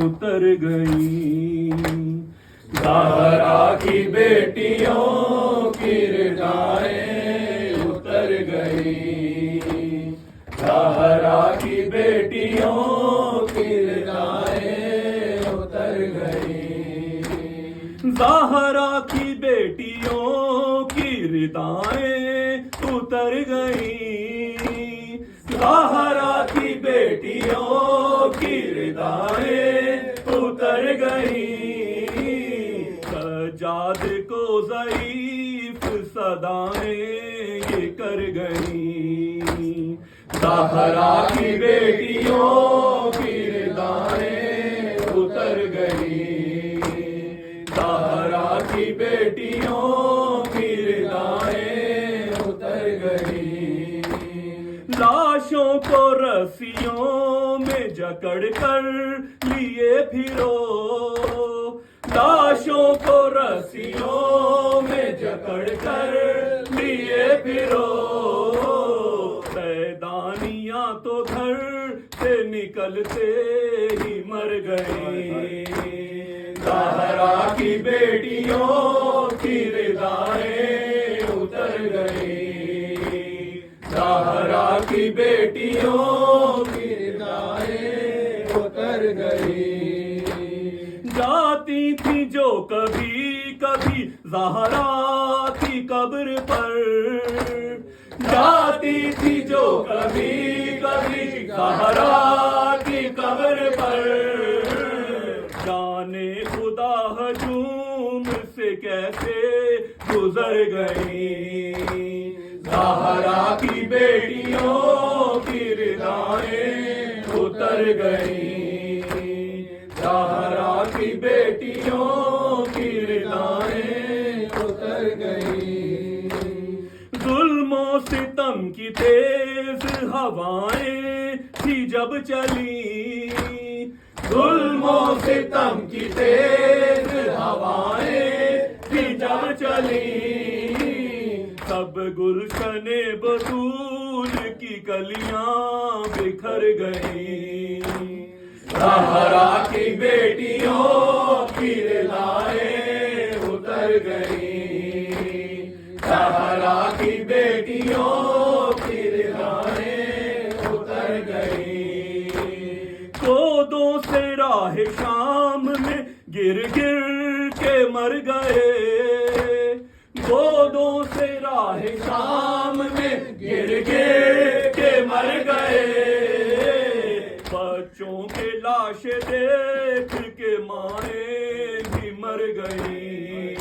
उतर गई। ज़हरा की बेटियों की रिदाएं उतर गई। ज़हरा की बेटियों की रिदाएं उतर गई। ज़हरा की बेटियों की रिदाएं उतर गई। ज़हरा की बेटियों की रिदाएं उतर गई। सज्जाद को ज़ईफ़ सदाएं ये कर गई। ज़हरा की बेटियों की रिदाएं उतर गई। ज़हरा की बेटियों की रिदाएं उतर गई। लाशों को रस्सियों में जकड़ कर लिए फिरो। लाशों को रस्सियों में जकड़ कर लिए फिरो। सैदानियां तो घर से निकलते ही मर गई। ज़हरा की बेटियों की रिदाएं उतर गई। ज़हरा की बेटियों की रिदाएं उतर गई। जाती थी जो कभी कभी ज़हरा की कब्र पर। जाती थी जो कभी कभी ज़हरा की कब्र पर। जाने खुदा हजूम से कैसे गुजर गई। ज़हरा की बेटियों की रिदाएं उतर गई। ज़हरा की बेटियों की रिदाएं उतर गई। जुल्मों सितम की तेज हवाएं थी जब चली। जुल्मों सितम की तेज हवाएं थी जब चली। सब गुलशने बतूल की कलियां बिखर गई। ज़हरा की बेटियों की रिदाएं उतर गई। ज़हरा की बेटियों की रिदाएं उतर गई। कोदों से राह शाम में गिर गिर के मर गए। गोदों से राह शाम में गिर गिर के मर गए। बच्चों के लाश देख के माएं भी मर गई।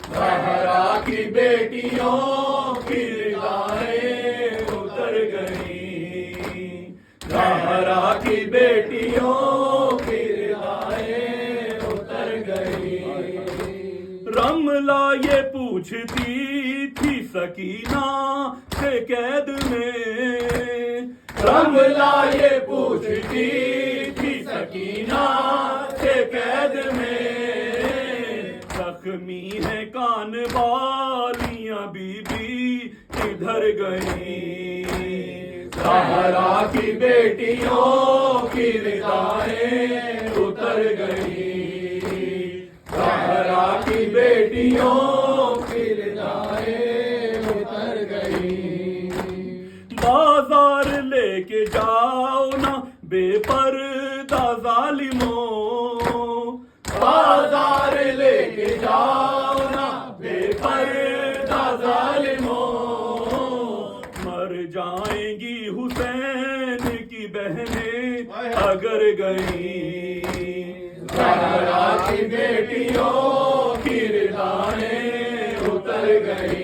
ज़हरा की बेटियों की रिदाएं उतर गई। ज़हरा की बेटियों की रिदाएं उतर गई। रमला ये पूछती थी सकीना से कैद में। रमला ये पूछती थी सकीना से कैद में। जख्मी है कान वालियां बीबी किधर गई। ज़हरा की बेटियों की रिदाएं उतर गई। ज़हरा की बेटियों की रिदाएं उतर गई। बाजार लेके जाओ ना बेपर्दा ज़ालिमों। बाजार लेके जाओ ना बेपर्दा ज़ालिमों। मर जाएंगी हुसैन की बहनें अगर गई। ज़हरा की बेटियों की रिदाएं उतर गई।